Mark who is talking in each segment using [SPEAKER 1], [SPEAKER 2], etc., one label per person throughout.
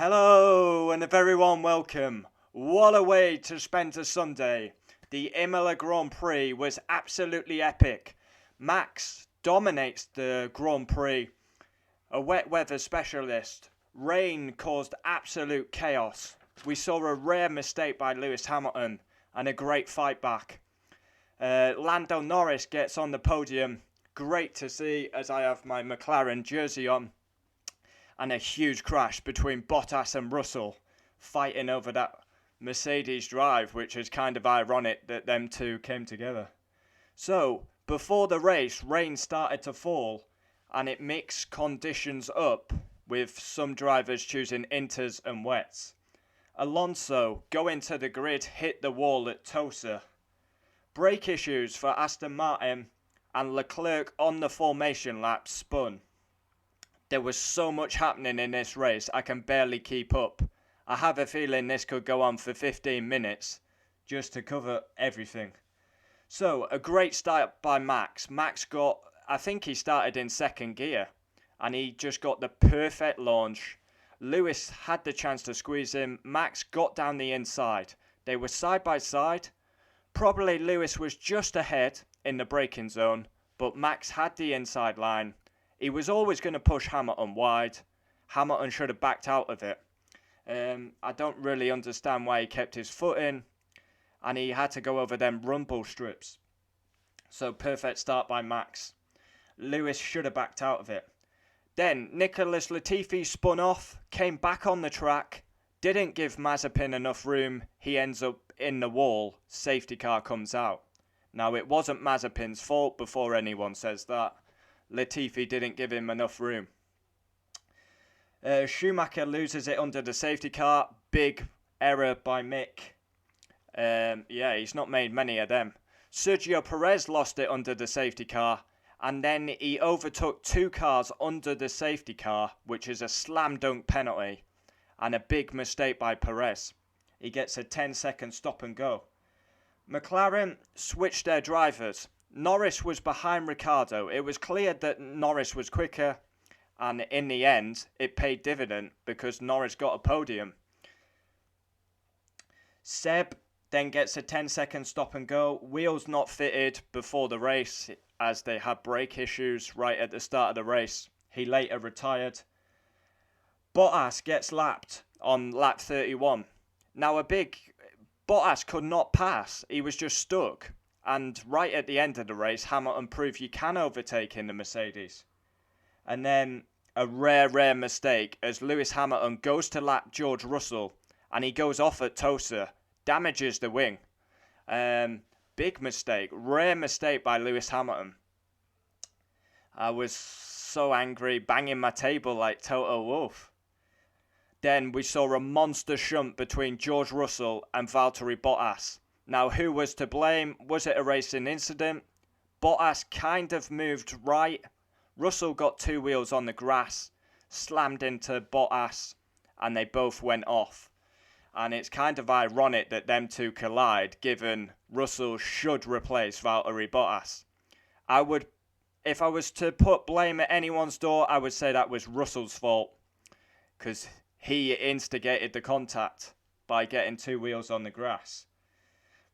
[SPEAKER 1] Hello and a very warm welcome. What a way to spend a Sunday. The Imola Grand Prix was absolutely epic. Max dominates the Grand Prix, a wet weather specialist. Rain caused absolute chaos. We saw a rare mistake by Lewis Hamilton and a great fight back. Lando Norris gets on the podium. Great to see as I have my McLaren jersey on. And a huge crash between Bottas and Russell, fighting over that Mercedes drive, which is kind of ironic that them two came together. So, before the race, rain started to fall, and it mixed conditions up, with some drivers choosing inters and wets. Alonso, going to the grid, hit the wall at Tosa. Brake issues for Aston Martin, and Leclerc on the formation lap spun. There was so much happening in this race, I can barely keep up. I have a feeling this could go on for 15 minutes, just to cover everything. So, a great start by Max. I think he started in second gear, and he just got the perfect launch. Lewis had the chance to squeeze him. Max got down the inside. They were side by side. Probably Lewis was just ahead in the braking zone, but Max had the inside line. He was always going to push Hamilton wide. Hamilton should have backed out of it. I don't really understand why he kept his foot in. And he had to go over them rumble strips. So perfect start by Max. Lewis should have backed out of it. Then Nicholas Latifi spun off, came back on the track. Didn't give Mazepin enough room. He ends up in the wall. Safety car comes out. Now it wasn't Mazepin's fault before anyone says that. Latifi didn't give him enough room. Schumacher loses it under the safety car. Big error by Mick. He's not made many of them. Sergio Perez lost it under the safety car. And then he overtook two cars under the safety car, which is a slam dunk penalty. And a big mistake by Perez. He gets a 10-second stop and go. McLaren switched their drivers. Norris was behind Ricciardo. It was clear that Norris was quicker, and in the end, it paid dividend because Norris got a podium. Seb then gets a 10-second stop and go. Wheels not fitted before the race as they had brake issues right at the start of the race. He later retired. Bottas gets lapped on lap 31. Now Bottas could not pass. He was just stuck. And right at the end of the race, Hamilton proved you can overtake in the Mercedes. And then a rare mistake as Lewis Hamilton goes to lap George Russell and he goes off at Tosa, damages the wing. Big mistake, rare mistake by Lewis Hamilton. I was so angry, banging my table like Toto Wolff. Then we saw a monster shunt between George Russell and Valtteri Bottas. Now, who was to blame? Was it a racing incident? Bottas kind of moved right. Russell got two wheels on the grass, slammed into Bottas, and they both went off. And it's kind of ironic that them two collide, given Russell should replace Valtteri Bottas. If I was to put blame at anyone's door, I would say that was Russell's fault, because he instigated the contact by getting two wheels on the grass.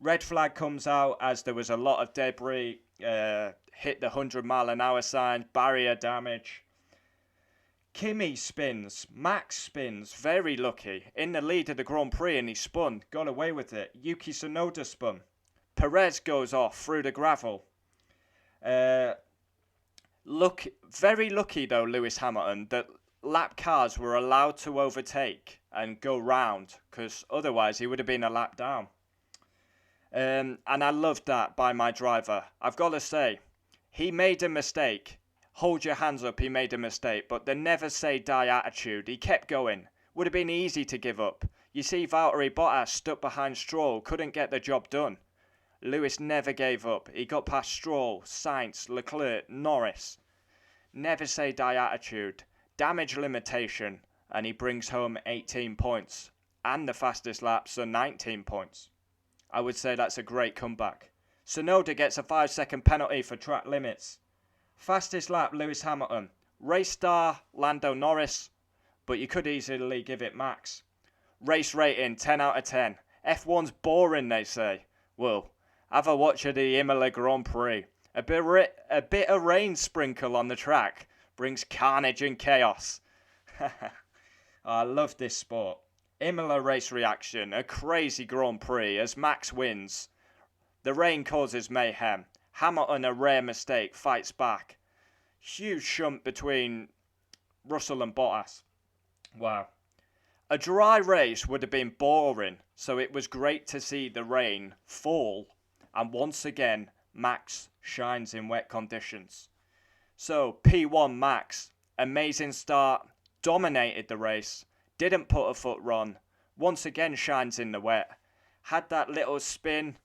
[SPEAKER 1] Red flag comes out as there was a lot of debris, hit the 100-mile-an-hour sign, barrier damage. Kimi spins, Max spins, very lucky, in the lead of the Grand Prix and he spun, got away with it. Yuki Tsunoda spun. Perez goes off through the gravel. Very lucky though, Lewis Hamilton, that lap cars were allowed to overtake and go round, because otherwise he would have been a lap down. And I loved that by my driver. I've got to say, he made a mistake. Hold your hands up, he made a mistake. But the never say die attitude, he kept going. Would have been easy to give up. You see Valtteri Bottas stuck behind Stroll, couldn't get the job done. Lewis never gave up. He got past Stroll, Sainz, Leclerc, Norris. Never say die attitude. Damage limitation. And he brings home 18 points. And the fastest laps are 19 points. I would say that's a great comeback. Tsunoda gets a 5-second penalty for track limits. Fastest lap, Lewis Hamilton. Race star, Lando Norris. but you could easily give it Max. Race rating 10 out of 10. F1's boring, they say. Well, have a watch of the Imola Grand Prix. A bit of rain sprinkle on the track brings carnage and chaos. I love this sport. Imola race reaction, a crazy Grand Prix as Max wins. The rain causes mayhem. Hamilton, a rare mistake, fights back. Huge shunt between Russell and Bottas. Wow. A dry race would have been boring, so it was great to see the rain fall, and once again, Max shines in wet conditions. So, P1 Max, amazing start, dominated the race, didn't put a foot wrong, once again shines in the wet, had that little spin,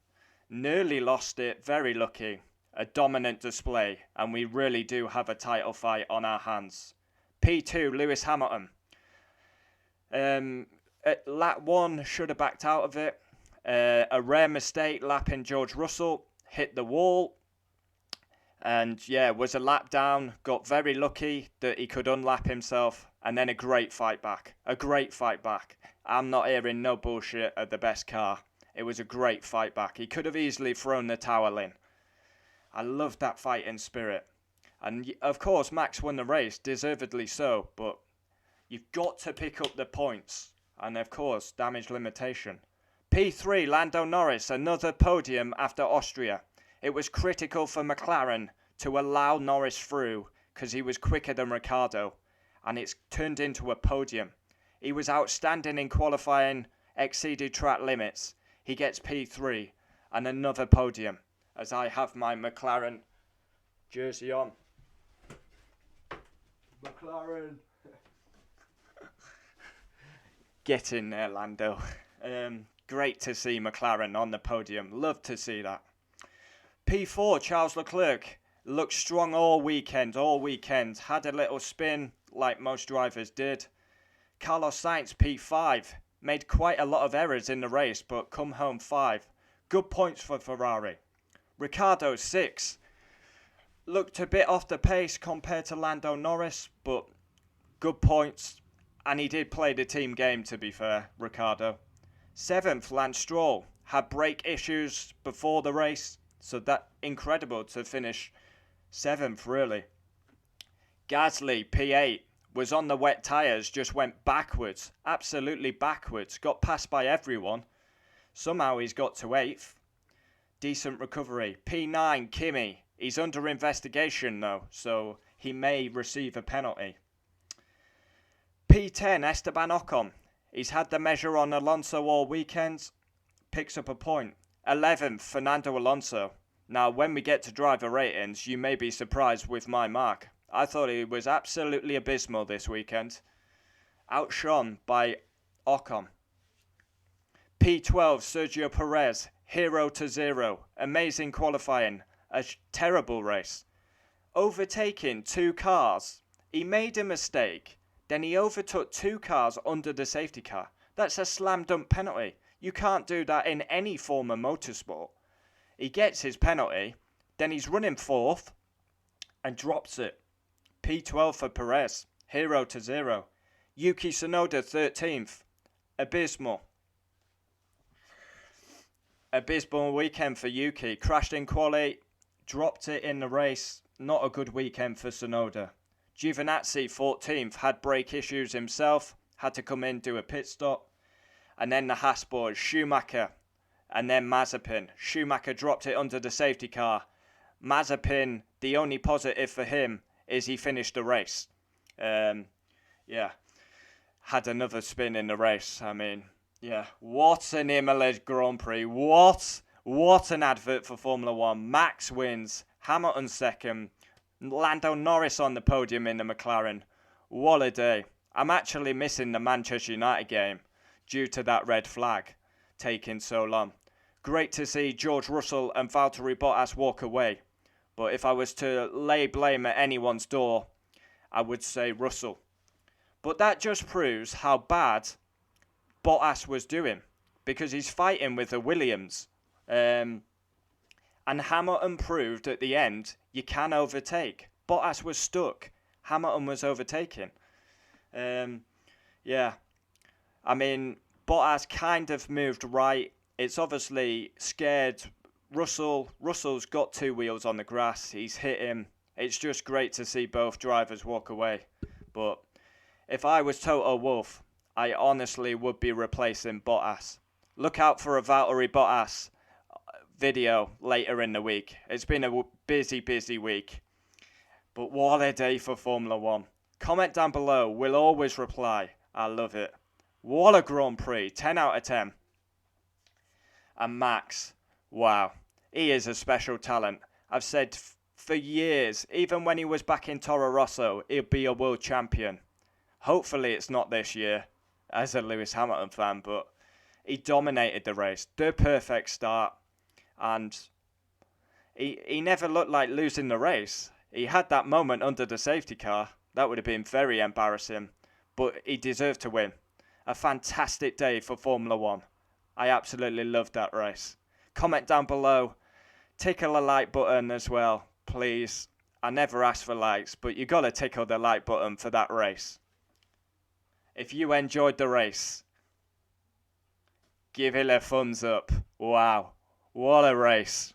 [SPEAKER 1] nearly lost it, very lucky. A dominant display, and we really do have a title fight on our hands. P2 Lewis Hamilton. At lap 1 should have backed out of it. A rare mistake lapping George Russell, hit the wall, and yeah, was a lap down. Got very lucky that he could unlap himself, and then a great fight back. I'm not hearing no bullshit at the best car. It was a great fight back. He could have easily thrown the towel in. I love that fighting spirit. And of course, Max won the race, deservedly so, but you've got to pick up the points. And of course, damage limitation. P3, Lando Norris, another podium after Austria. It was critical for McLaren to allow Norris through because he was quicker than Ricciardo. And it's turned into a podium. He was outstanding in qualifying, exceeded track limits. He gets P3 and another podium as I have my McLaren jersey on. McLaren. Get in there, Lando. Great to see McLaren on the podium. Love to see that. P4, Charles Leclerc. Looked strong all weekend. Had a little spin like most drivers did. Carlos Sainz, P5. Made quite a lot of errors in the race, but come home 5. Good points for Ferrari. Ricciardo, 6. Looked a bit off the pace compared to Lando Norris, but good points. And he did play the team game, to be fair, Ricciardo. 7th, Lance Stroll. Had brake issues before the race, so that incredible to finish 7th, really. Gasly, P8. Was on the wet tyres, just went backwards. Absolutely backwards. Got passed by everyone. Somehow he's got to 8th. Decent recovery. P9, Kimi. He's under investigation though, so he may receive a penalty. P10, Esteban Ocon. He's had the measure on Alonso all weekend. Picks up a point. 11th, Fernando Alonso. Now, when we get to driver ratings, you may be surprised with my mark. I thought he was absolutely abysmal this weekend. Outshone by Ocon. P12, Sergio Perez. Hero to 0. Amazing qualifying. A terrible race. Overtaking 2 cars. He made a mistake. Then he overtook 2 cars under the safety car. That's a slam dunk penalty. You can't do that in any form of motorsport. He gets his penalty. Then he's running 4th and drops it. P12 for Perez. Hero to 0. Yuki Tsunoda 13th. Abysmal. Abysmal weekend for Yuki. Crashed in quali. Dropped it in the race. Not a good weekend for Tsunoda. Giovinazzi 14th. Had brake issues himself. Had to come in, do a pit stop. And then the Haas boys. Schumacher. And then Mazepin. Schumacher dropped it under the safety car. Mazepin, the only positive for him is he finished the race. Had another spin in the race. I mean, yeah. What an Imola Grand Prix. What an advert for Formula 1. Max wins. Hamilton 2nd. Lando Norris on the podium in the McLaren. What a day. I'm actually missing the Manchester United game due to that red flag taking so long. Great to see George Russell and Valtteri Bottas walk away. But if I was to lay blame at anyone's door, I would say Russell. But that just proves how bad Bottas was doing, because he's fighting with the Williams. And Hamilton proved at the end you can overtake. Bottas was stuck. Hamilton was overtaking. Yeah, I mean, Bottas kind of moved right. It's obviously scared Russell. Russell's got two wheels on the grass. He's hit him. It's just great to see both drivers walk away. But if I was Toto Wolff, I honestly would be replacing Bottas. Look out for a Valtteri Bottas video later in the week. It's been a busy, busy week. But what a day for Formula One. Comment down below. We'll always reply. I love it. What a Grand Prix. 10 out of 10. And Max. Wow. He is a special talent. I've said for years, even when he was back in Toro Rosso, he'll be a world champion. Hopefully it's not this year, as a Lewis Hamilton fan, but he dominated the race. The perfect start. And he never looked like losing the race. He had that moment under the safety car. That would have been very embarrassing. But he deserved to win. A fantastic day for Formula One. I absolutely loved that race. Comment down below. Tickle the like button as well, please. I never ask for likes, but you got to tickle the like button for that race. If you enjoyed the race, give it a thumbs up. Wow, what a race.